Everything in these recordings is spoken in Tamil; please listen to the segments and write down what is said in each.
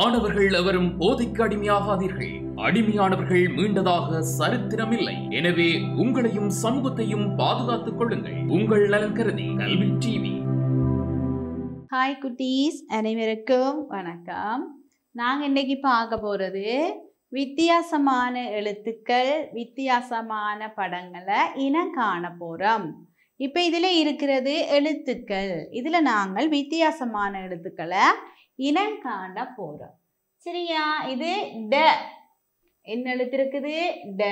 மாணவர்கள் எவரும் போதைக்கு அடிமையாகாதீர்கள். அடிமையானவர்கள் மீண்டதாக சரித்திரமில்லை. எனவே உங்களையும் சமூகத்தையும் பாதுகாத்துக் கொள்ளுங்கள். உங்கள் நலன் கருதி கல்வி டிவி. ஹாய் குட்டீஸ், அனைவருக்கும் வணக்கம். நாங்கள் இன்னைக்கு பார்க்க போகிறது வித்தியாசமான எழுத்துக்கள், வித்தியாசமான படங்களை இனம் காண போகிறோம். இப்போ இதில் இருக்கிறது எழுத்துக்கள். இதில் நாங்கள் வித்தியாசமான எழுத்துக்களை இனம் காண போகிறோம். சரியா? இது ட. என்ன எழுத்து இருக்குது? ட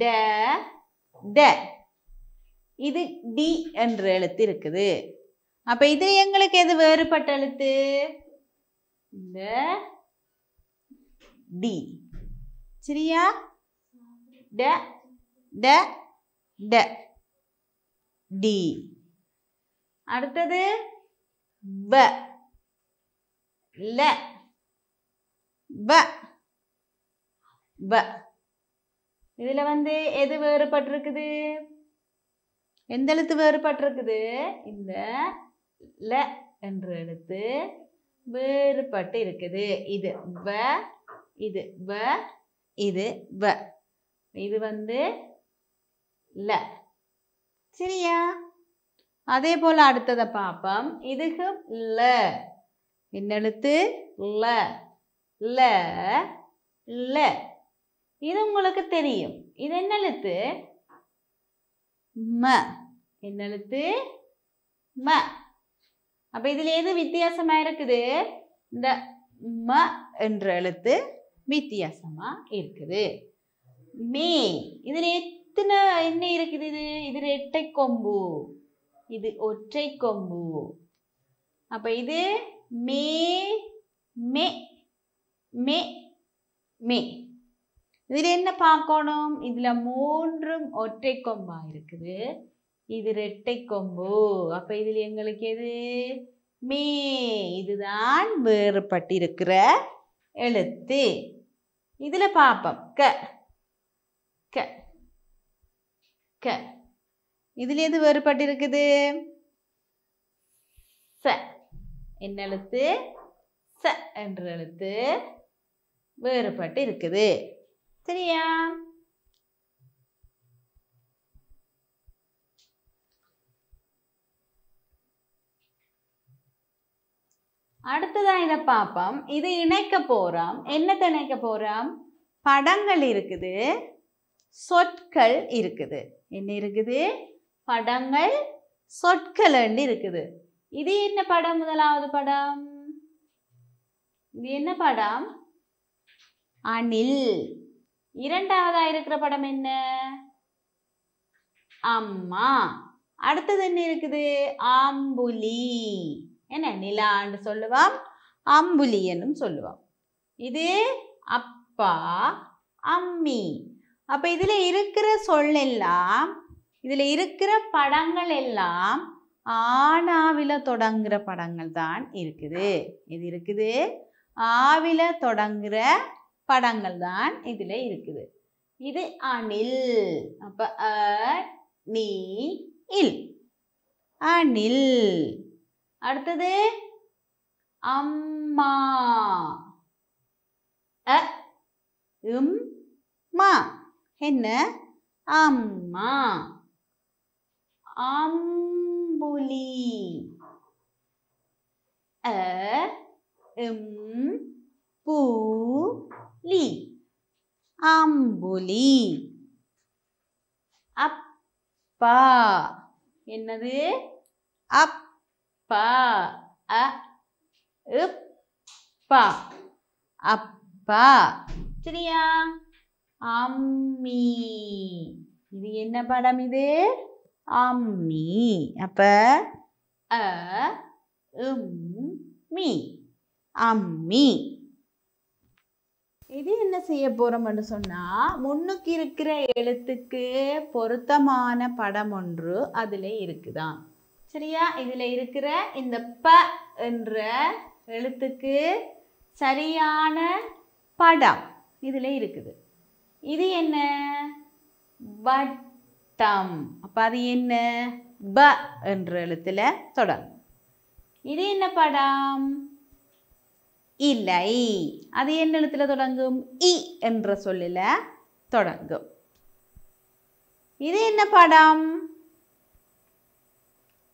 ட ட. இது டி என்ற எழுத்து இருக்குது. அப்போ இது எங்களுக்கு எது வேறுபட்ட எழுத்து? இந்த டி. சரியா? ட ட ட டி. அடுத்தது வ ல வ வ. இதுல எது வேறுபட்டிருக்குது? எந்த எழுத்து வேறுபட்டிருக்குது? இந்த ல என்ற எழுத்து வேறுபட்டு இருக்குது. இது வ, இது வ, இது வ. இது ல. சரியா? அதே போல அடுத்ததை பார்ப்போம். இதுக்கு ல. என்ன எழுத்து? ல ல ல. இது உங்களுக்கு தெரியும். இது என்ன எழுத்து? ம. என்ன எழுத்து? ம. அப்ப இதுல எது வித்தியாசமா இருக்குது? இந்த ம என்ற எழுத்து வித்தியாசமா இருக்குது. மே. இதுல எத்தனை என்ன இருக்குது? இது இரட்டை கொம்பு, இது ஒற்றை கொம்பு. அப்ப இது மே மே மே மே. இதுல என்ன பார்க்கணும்? இதுல மூன்றும் ஒற்றை கொம்பா இருக்குது, இது இரட்டை கொம்பு. அப்ப இதுல எங்களுக்கு எது? மே. இதுதான் வேறுபட்டிருக்கிற எழுத்து. இதுல பார்ப்போம். க க க. இதுல எது வேறுபட்டிருக்குது? ச. என்ன எழுத்து? ச என்ற எழுத்து வேறுபட்டு இருக்குது. சரியா? அடுத்ததான் இதை பார்ப்போம். இது இணைக்க போறோம். என்னத்தை இணைக்க போறோம்? படங்கள் இருக்குது, சொற்கள் இருக்குது. என்ன இருக்குது? படங்கள், சொற்கள் இருக்குது. இது என்ன படம்? முதலாவது படம். இது என்ன படம்? அணில். இரண்டாவதா இருக்கிற படம் என்ன? அம்மா. அடுத்தது என்ன இருக்குது? ஆம்புலி. என்ன? நிலான்னு சொல்லுவோம், அம்புலி என்னும் சொல்லுவோம். இது அப்பா, அம்மி. அப்ப இதுல இருக்கிற சொல்லெல்லாம், இதுல இருக்கிற படங்கள் எல்லாம் ஆனாவில தொடங்குற படங்கள் தான் இருக்குது. இது இருக்குது, ஆவில தொடங்குற படங்கள் தான் இதுல இருக்குது. இது அணில். அப்ப அ நீ இல், அணில். அடுத்தது அம்மா. அ இம் மா. என்ன? அம்மா. அம்புலி. அ இம் பூ லி, அம்புலி. அப்பா. என்னது? அப்பா. அ இப்பா, அப்பா. சரியா? அம்மி. இது என்ன படம்? இது அம்மி. அப்ப அ இம் மீ, அம்மி. இது என்ன செய்ய போறோம்னு சொன்னா, முன்னுக்கு இருக்கிற எழுத்துக்கு பொருத்தமான படம் ஒன்று அதுல இருக்குதான். சரியா? இதுல இருக்கிற இந்த ப என்ற எழுத்துக்கு சரியான படம் இதுல இருக்குது. இது என்ன? வட்டம். அப்ப அது என்ன? ப என்ற எழுத்துல தொடங்கும். இது என்ன படம்? இலை. அது என்ன எழுத்துல தொடங்கும்? இ என்ற சொல்லில தொடங்கும். இது என்ன படம்?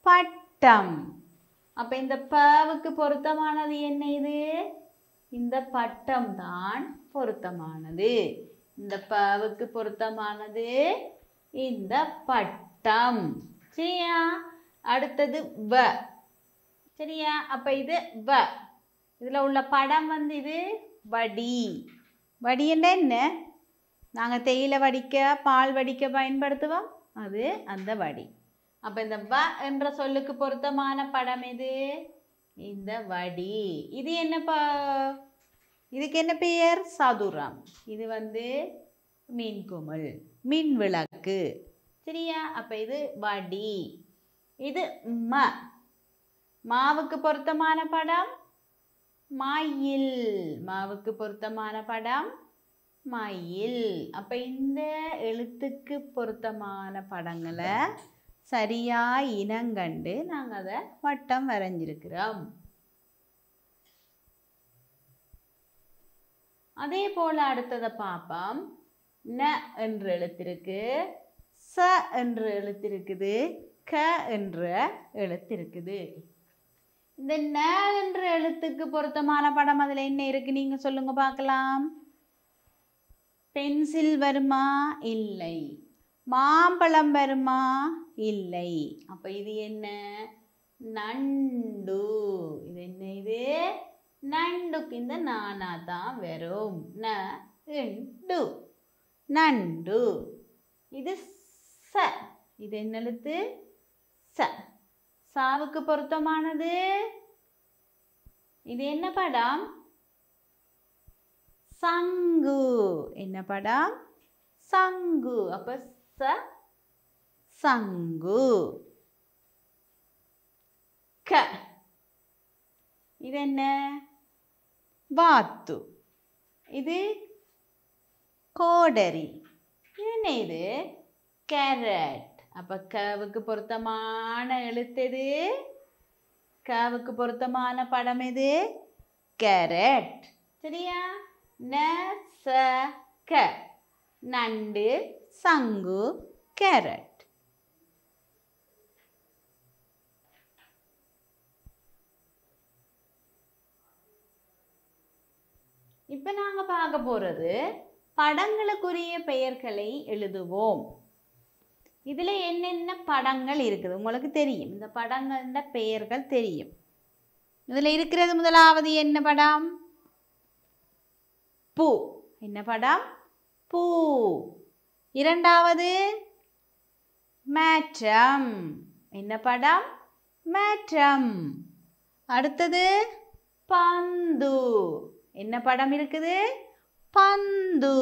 பட்டம். அப்ப இந்த பவுக்கு பொருத்தமானது என்ன? இது இந்த பட்டம் தான் பொருத்தமானது. இந்த பவுக்கு பொருத்தமானது இந்த பட்டம். சரியா? அடுத்தது வ. சரியா? அப்ப இது வ. இதுல உள்ள படம் வந்து இது வடி. வடி என்ன? நாங்க தேயிலை வடிக்க பால் வடிக்க பயன்படுத்துவோம், அது அந்த வடி. அப்ப இந்த வ என்ற சொல்லுக்கு பொருத்தமான படம் எது? இந்த வடி. இது என்ன இதுக்கு என்ன பெயர்? சதுரம். இது வந்து மின்குமிழ், மின் விளக்கு. சரியா? அப்ப இது வடி. இது ம. மாவுக்கு பொருத்தமான படம் மயில். மாவுக்கு பொருத்தமான படம் மயில். அப்ப இந்த எழுத்துக்கு பொருத்தமான படங்களை சரியா இனங்கண்டு நாங்கள் அதை வட்டம் வரைஞ்சிருக்கிறோம். அதே போல அடுத்ததை பார்ப்போம். ந என்ற எழுத்திருக்கு, ச என்ற எழுத்து இருக்குது, க என்ற எழுத்து இருக்குது. இந்த ந என்ற எழுத்துக்கு பொருத்தமான படம் அதில் என்ன இருக்கு? நீங்க சொல்லுங்க பார்க்கலாம். பென்சில் வருமா? இல்லை. மாம்பழம் வருமா? இல்லை. அப்ப இது என்ன? நண்டு. இது என்ன? இது நண்டுக்கு இந்த நானா தான் வரும். நண்டு, நண்டு. இது ச. இது என்ன எழுத்து? ச. சாவுக்கு பொருத்தமானது இது என்ன படம்? சங்கு. என்ன படம்? சங்கு. அப்ப ச சங்கு. க. இது என்ன? வாத்து. இது கோடரி. இது என்ன? இது கேரட். அப்ப கவுக்கு பொருத்தமான எழுத்து எது? கவுக்கு பொருத்தமான படம் எது? கேரட். சரியா? ந ச க. நண்டு, சங்கு, கேரட். இப்ப நாங்க பார்க்க போறது படங்களுக்குரிய பெயர்களை எழுதுவோம். இதுல என்னென்ன படங்கள் இருக்குது உங்களுக்கு தெரியும். இந்த படங்களோட பெயர்கள் தெரியும். இதுல இருக்கிறது முதலாவது என்ன படம்? பூ. என்ன படம்? பூ. இரண்டாவது மாற்றம். என்ன படம்? மாற்றம். அடுத்தது பந்து. என்ன படம் இருக்குது? பந்து.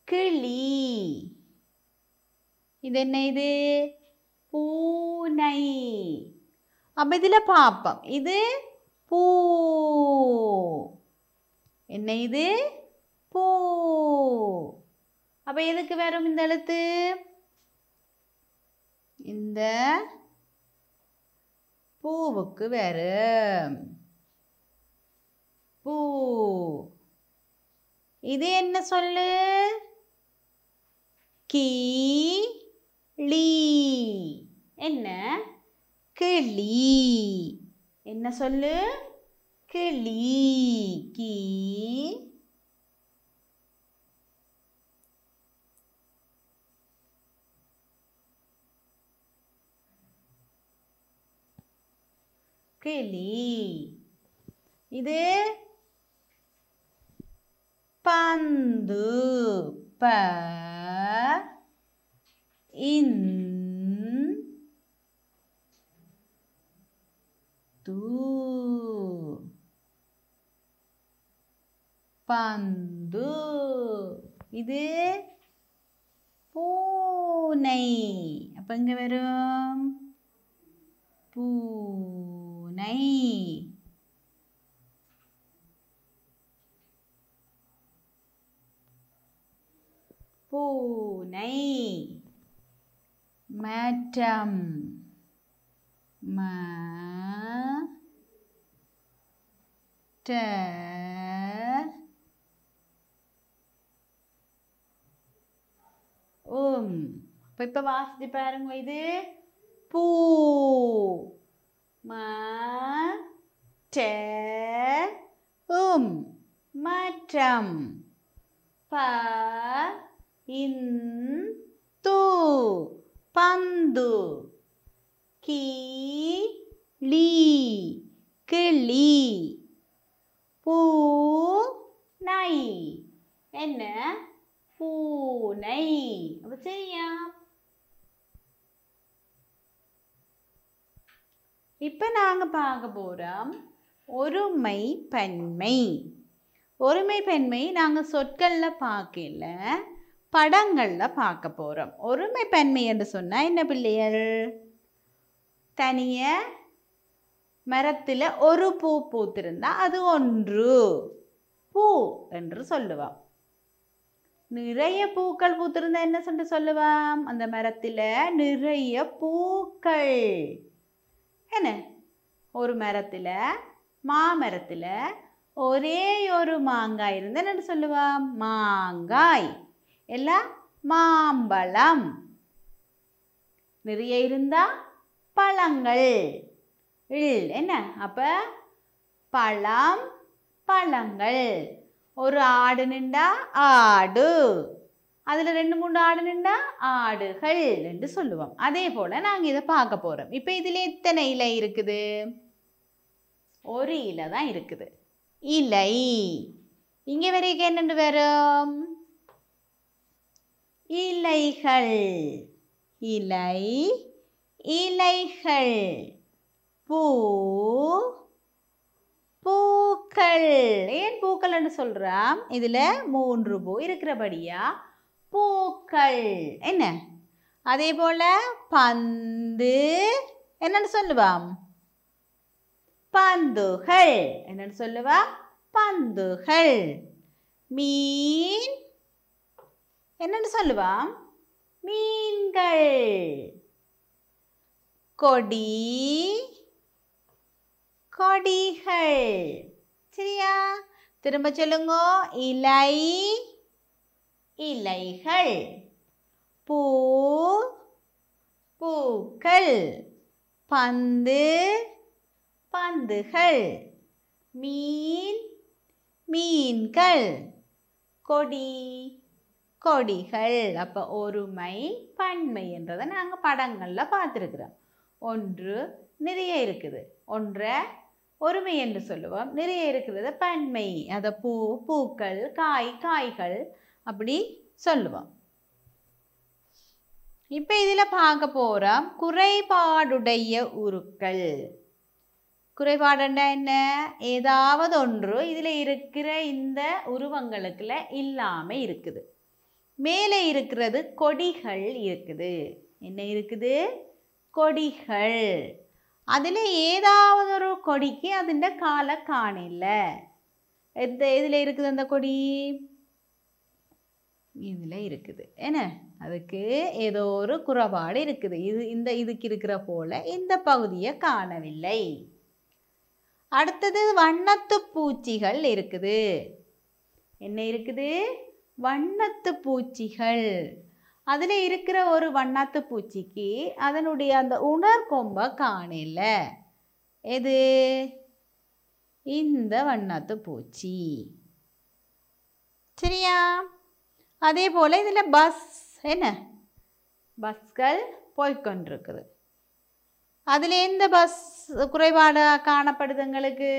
கிளி. இது என்ன? இது பூனை. அப்ப இதுல பாப்போம். இது பூ. என்ன? இது பூ. அப்ப எதுக்கு வரும் இந்த எழுத்து? இந்த பூவுக்கு வரும். பூ. இது என்ன சொல்லு? கிளி. என்ன? கிளி. என்ன சொல்லு? கிளி. கி கிளி. இது பந்து. ப இன் து. பந்து. இது பூனை. அப்ப இங்க வரும் பூனை. பூனை. மாற்றம். ம ட இப்போ வாசித்து பாருங்க. இது பூ ம ட மற்றம் ப இந்து பந்து கி லீ கிளி பூனை என்ன பூனை. அப்ப சரியா? இப்ப நாங்க பார்க்க போறோம் ஒருமை பன்மை. ஒருமை பன்மை நாங்க சொற்கள்ல பார்க்கல, படங்கள்ல பார்க்க போறோம். ஒருமை பன்மை என்று சொன்னா என்ன பிள்ளைகள்? தனிய மரத்துல ஒரு பூ பூத்திருந்தா அது ஒன்று பூ என்று சொல்லுவோம். நிறைய பூக்கள் பூத்திருந்தா என்ன சொல்லுவோம்? அந்த மரத்துல நிறைய பூக்கள். என்ன? ஒரு மரத்துல மாமரத்துல ஒரே ஒரு மாங்காய் இருந்தா என்ன சொல்லுவோம்? மாங்காய். எல்லாம் மாம்பழம். நிறைய இருந்தா பழங்கள். என்ன? அப்ப பழம் பழங்கள். ஒரு ஆடு நின்றா ஆடு, அதுல 2-3 ஆடு நின்றா ஆடுகள் என்று சொல்லுவோம். அதே போல நாங்க இதை பார்க்க போறோம். இப்ப இதுல எத்தனை இலை இருக்குது? ஒரு இலை தான் இருக்குது. இலை. இங்க வரைக்கும் என்னென்று வரும்? இலைகள். இலை இலைகள். பூ பூக்கள். ஏன் பூக்கள் என்று சொல்றோம்? இதுல 3 பூ இருக்கிறபடியா பூக்கள். என்ன? அதே போல பந்து என்னன்னு சொல்லுவோம்? பந்துகள். என்னன்னு சொல்லுவோம்? பந்துகள். மீன் என்னன்னு சொல்லுவோம்? மீன்கள். கொடி கொடிகள். சரியா? திரும்ப சொல்லுங்க. இலை இலைகள். பூ பூக்கள். பந்து பந்துகள். மீன் மீன்கள். கொடி கொடிகள். அப்ப ஒருமை பன்மை என்றதை நாங்கள் படங்கள்ல பார்த்துருக்குறோம். ஒன்று நிறைய இருக்குது, ஒன்றை ஒருமை என்று சொல்லுவோம். நிறைய இருக்கிறது பன்மை. அதை பூ பூக்கள், காய் காய்கள் அப்படி சொல்லுவோம். இப்ப இதுல பார்க்க போறோம் குறைபாடுடைய உருக்கள். குறைபாடுண்டா என்ன? ஏதாவது ஒன்று இதுல இருக்கிற இந்த உருவங்களுக்குள்ள இல்லாம இருக்குது. மேலே இருக்கிறது கொடிகள் இருக்குது. என்ன இருக்குது? கொடிகள். அதில் ஏதாவது ஒரு கொடிக்கு அதிൻ്റെ காலை காணல. இதில் இருக்குது அந்த கொடி? இதில் இருக்குது. என்ன? அதுக்கு ஏதோ ஒரு குறைபாடு இருக்குது. இதுக்கு இருக்கிற போல இந்த பகுதியை காணவில்லை. அடுத்தது வண்ணத்து பூச்சிகள் இருக்குது. என்ன இருக்குது? வண்ணத்து பூச்சிகள். அதில் இருக்கிற ஒரு வண்ணத்து பூச்சிக்கு அதனுடைய அந்த உணர்கொம்பை காணல. எது? இந்த வண்ணத்து பூச்சி. சரியா? அதே போல் இதில் பஸ். என்ன? பஸ்கள் போய்கொண்டிருக்குது. அதில் எந்த பஸ் குறைபாடு காணப்படுது எங்களுக்கு?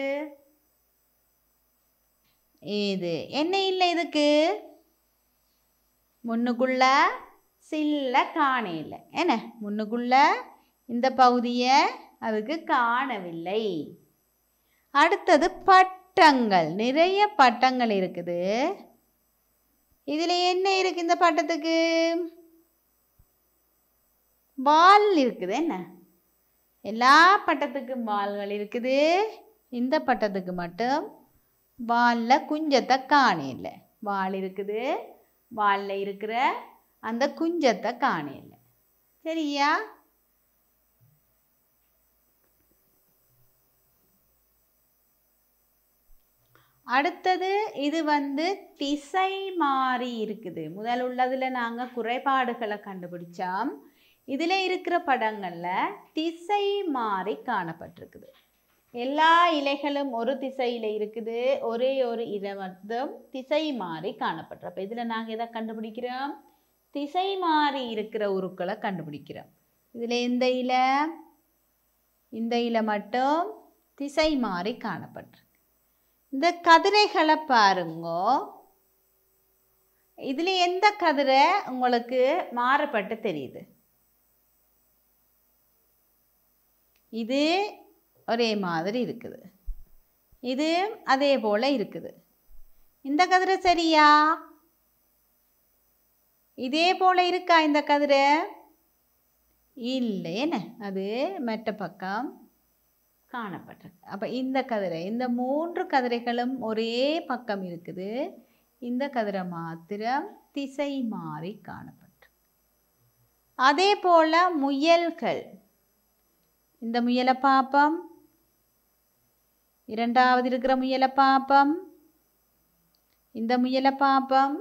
இது என்ன இல்லை? இதுக்கு முன்னுக்குள்ள சில்ல காணல. என்ன? முன்னுக்குள்ள இந்த பகுதியை அதுக்கு காணவில்லை. அடுத்தது பட்டங்கள். நிறைய பட்டங்கள் இருக்குது. இதில் என்ன இருக்கு? இந்த பட்டத்துக்கு வால் இருக்குது. என்ன? எல்லா பட்டத்துக்கும் வால்கள் இருக்குது. இந்த பட்டத்துக்கு மட்டும் வாலில் குஞ்சத்தை காணல. வால் இருக்குது, வாலில் இருக்கிற அந்த குஞ்சத்தை காணல. சரியா? அடுத்தது இது திசை மாறி இருக்குது. முதல் உள்ளதில் நாங்கள் குறைபாடுகளை கண்டுபிடிச்சோம். இதில் இருக்கிற படங்களில் திசை மாறி காணப்பட்டிருக்குது. எல்லா இலைகளும் ஒரு திசையில் இருக்குது, ஒரே ஒரு இலை மட்டும் திசை மாறி காணப்பட்டிருக்கு. அப்போ இதில் நாங்கள் எதை கண்டுபிடிக்கிறோம்? திசை மாறி இருக்கிற உருக்களை கண்டுபிடிக்கிறோம். இதில் இந்த இலை மட்டும் திசை மாறி காணப்பட்டிருக்கு. இந்த கதிரைகளை பாருங்கோ. இதில் எந்த கதிரை உங்களுக்கு மாறுபட்டு தெரியுது? இது ஒரே மாதிரி இருக்குது, இது அதே போல் இருக்குது. இந்த கதிரை சரியா? இதே போல் இருக்கா இந்த கதிரை? இல்லைன்னு, அது மற்ற பக்கம் காணப்பட்டிருக்கு. அப்போ இந்த கதிரை, இந்த 3 கதிரைகளும் ஒரே பக்கம் இருக்குது. இந்த கதிரை மாத்திரம் திசை மாறி காணப்பட்டிருக்கு. அதே போல் முயல்கள், இந்த முயலை பார்ப்போம், இரண்டாவது இருக்கிற முயலை பார்ப்போம், இந்த முயலை பார்ப்போம்,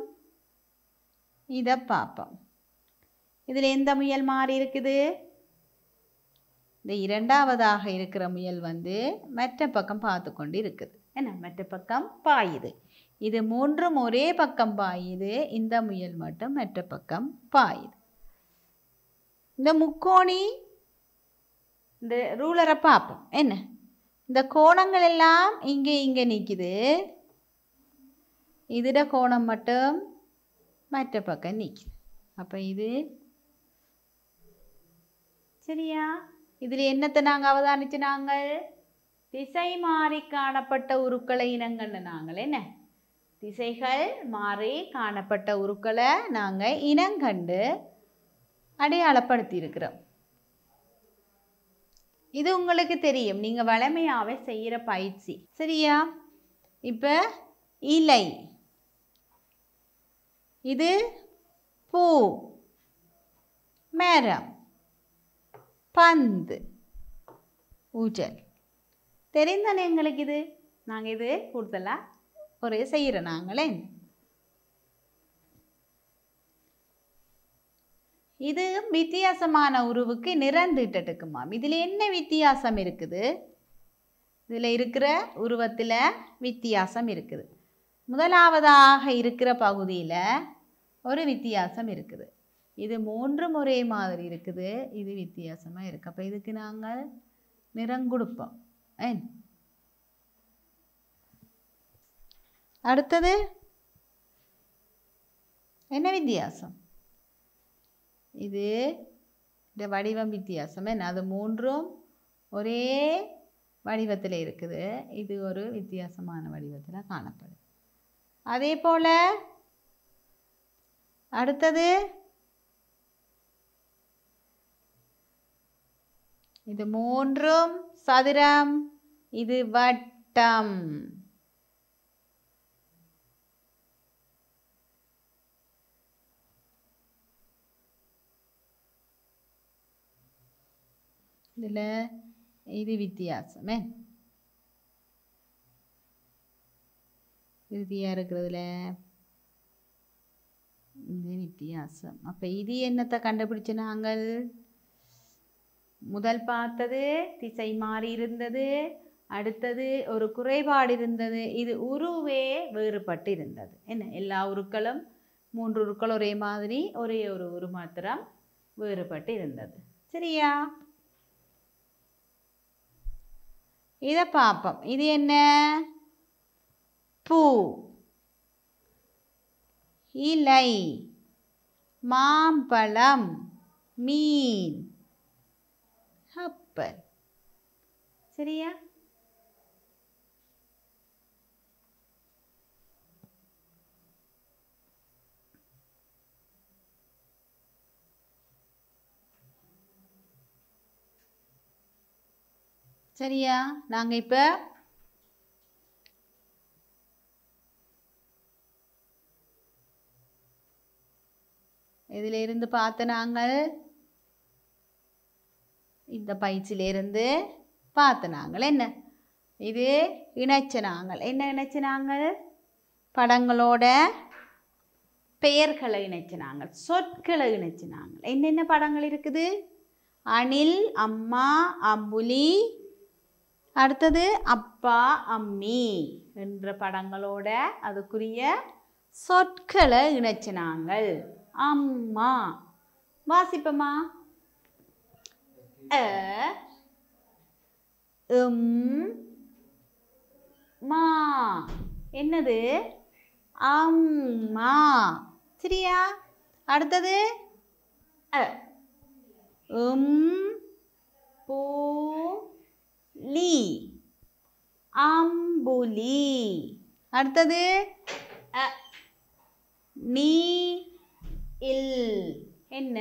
இதை பார்ப்போம். இதில் எந்த முயல் மாறி இருக்குது? இந்த இரண்டாவதாக இருக்கிற முயல் மற்ற பக்கம் பார்த்து கொண்டு இருக்குது. என்ன, மற்ற பக்கம் பாயுது. இது 3ம் ஒரே பக்கம் பாயுது, இந்த முயல் மட்டும் மற்ற பக்கம் பாயுது. இந்த முக்கோணி, இந்த ரூலரை பார்ப்போம். என்ன, இந்த கோணங்கள் எல்லாம் இங்கே நிற்குது, இதோட கோணம் மட்டும் மற்ற பக்கம் நிற்குது. அப்போ இது சரியா? இதில் என்னத்தை நாங்கள் அவதானிச்சு? நாங்கள் திசை மாறி காணப்பட்ட உருக்களை இனங்கண்டு நாங்கள் என்ன, திசைகள் மாறி காணப்பட்ட உருக்களை நாங்கள் இனங்கண்டு அடையாளப்படுத்தி இருக்கிறோம். இது உங்களுக்கு தெரியும், நீங்கள் வளமையாகவே செய்கிற பயிற்சி. சரியா? இப்போ இலை, இது பூ, மரம், பந்து, ஊஞ்சல். தெரிந்தானே எங்களுக்கு இது? நாங்கள் இது கூடுதலாக ஒரே செய்கிறோம் நாங்களே. இது வித்தியாசமான உருவுக்கு நிறந்தீட்டட்டுக்குமா. இதில் என்ன வித்தியாசம் இருக்குது? இதில் இருக்கிற உருவத்தில் வித்தியாசம் இருக்குது. முதலாவதாக இருக்கிற பகுதியில் ஒரு வித்தியாசம் இருக்குது. இது 3ம் ஒரே மாதிரி இருக்குது, இது வித்தியாசமாக இருக்குது. அப்போ இதுக்கு நாங்கள் நிறம் கொடுப்போம். அடுத்தது என்ன வித்தியாசம்? இது இந்த வடிவம் வித்தியாசம். என்ன, அது 3ம் ஒரே வடிவத்தில் இருக்குது, இது ஒரு வித்தியாசமான வடிவத்தில் காணப்படுது. அதே போல் அடுத்தது இது 3ம் சதுரம், இது வட்டம். இதில் இது வித்தியாசமே இறுதியாக இருக்கிறதுல இது வித்தியாசம். அப்போ இது என்னத்தை கண்டுபிடிச்சு? நாங்கள் முதல் பார்த்தது திசை மாறி இருந்தது, அடுத்தது ஒரு குறைபாடு இருந்தது, இது உருவே வேறுபட்டு இருந்தது. என்ன, எல்லா உருக்களும் 3 உருக்கள் ஒரே மாதிரி, ஒரே ஒரு உரு மாத்திரம் வேறுபட்டு இருந்தது. சரியா? இதை பார்ப்போம். இது என்ன? பூ, இலை, மாம்பழம், மீன், கப்பல். சரியா? சரியா? நாங்கள் இப்போ இதிலிருந்து பார்த்த நாங்கள் இந்த பயிற்சியிலிருந்து பார்த்த நாங்கள் என்ன இது இணைச்சனாங்கள். என்ன இணைச்சனாங்கள்? படங்களோட பெயர்களை இணைச்சனாங்கள், சொற்களை இணைச்சனாங்கள். என்னென்ன படங்கள் இருக்குது? அணில், அம்மா, அம்புலி, அடுத்தது அப்பா, அம்மி என்ற படங்களோட அதுக்குரிய சொற்களை இணைச்சனாங்கள். அம்மா வாசிப்பமா. அ மா என்னது? அம்மா. சரியா? அடுத்தது அ பூ லி அம்புலி. அடுத்தது அ நீ இல் என்ன?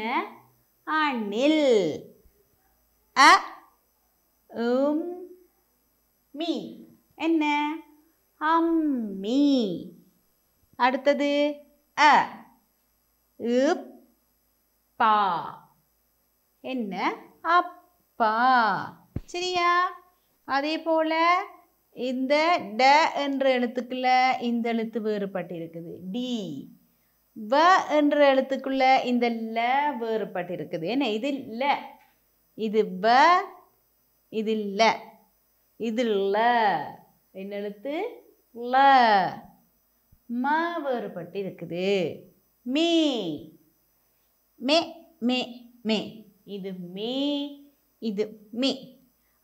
அணில். அ மீ என்ன? அம்மி. அடுத்தது அ பா என்ன? அப்பா. சரியா? அதே போல இந்த ட என்ற எழுத்துக்குள்ள இந்த எழுத்து வேறுபட்டு இருக்குது. டி. வ என்ற எழுத்துக்குள்ள இந்த ல வேறுபட்டு இருக்குது. என்ன? இது ல, இது வ, இது ல, இது ல. என்ன எழுத்து? ல. ம வேறுபட்டு இருக்குது. மீ. மே மே மே. இது மே, இது மே.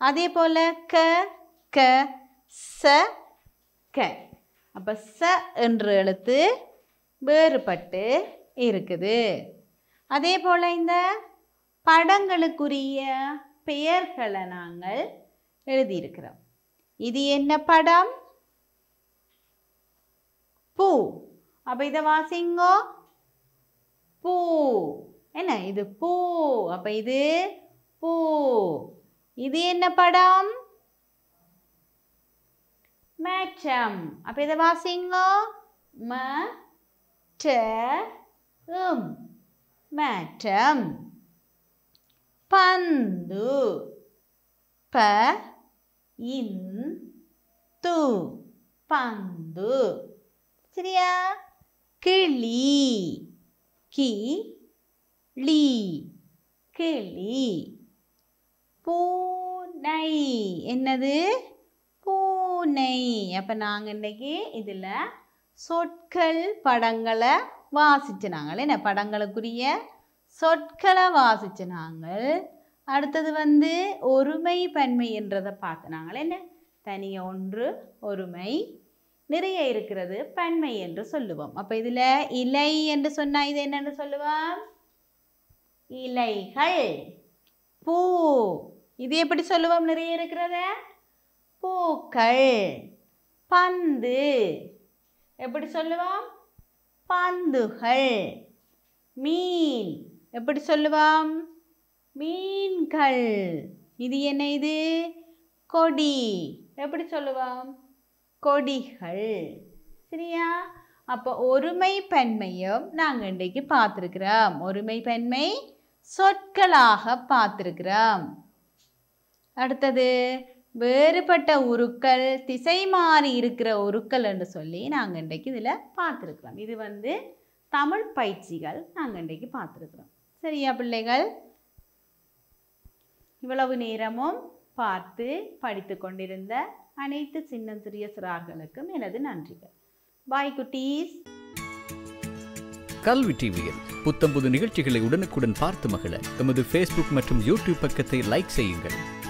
அதே போல க க ச க. அப்ப ச என்ற எழுத்து வேறுபட்டு இருக்குது. அதே போல இந்த படங்களுக்குரிய பெயர்களை நாங்கள் எழுதியிருக்கிறோம். இது என்ன படம்? பூ. அப்ப இதை வாசிங்கோ. பூ என்ன? இது பூ. அப்ப இது பூ. இது என்ன படம்? மேட்சம். அப்ப இதை வாசிங்கோ. ம ட ம் மேட்டம். பந்து. ப இன் து பந்து. சரியா? கிளி. கி லி கிளி. பூனை என்னது? பூனை. அப்ப நாங்க இன்னைக்கு இதுல சொற்கள் படங்களை வாசிச்சு நாங்கள் என்ன படங்களுக்குரிய சொற்களை வாசிச்சு நாங்கள். அடுத்தது ஒருமை பன்மை என்றதை பார்த்து நாங்கள் என்ன தனிய ஒன்று ஒருமை, நிறைய இருக்கிறது பன்மை என்று சொல்லுவோம். அப்ப இதுல இலை என்று சொன்னா இது என்னன்னு சொல்லுவோம்? இலைகள். பூ இது எப்படி சொல்லுவோம்? நிறைய இருக்கிறத பூக்கள். பந்து எப்படி சொல்லுவோம்? பந்துகள். மீன் எப்படி சொல்லுவோம்? மீன்கள். இது என்ன? இது கொடி. எப்படி சொல்லுவோம்? கொடிகள். சரியா? அப்போ ஒருமை பன்மையும் நாங்கள் இன்றைக்கு பார்த்துருக்கிறோம். ஒருமை பன்மை சொற்களாக பார்த்துருக்கிறோம். அடுத்தது வேறுபட்ட உருக்கள், திசை மாறி இருக்கிற உருக்கள் என்று சொல்லி நாங்கள் இன்றைக்கு இதில் பார்த்துருக்கிறோம். இது தமிழ் பயிற்சிகள் நாங்கள் இன்றைக்கு பார்த்துருக்கிறோம். சரியா பிள்ளைகள்? இவ்வளவு நேரமும் பார்த்து படித்து கொண்டிருந்த அனைத்து சிறிய சிறார்களுக்கும் எனது நன்றிகள். பாய் குட்டீஸ். கல்வி டிவியில் புத்தம்புது நிகழ்ச்சிகளை உடனுக்குடன் பார்த்து மகிழ எமது Facebook மற்றும் YouTube பக்கத்தை லைக் செய்யுங்கள்.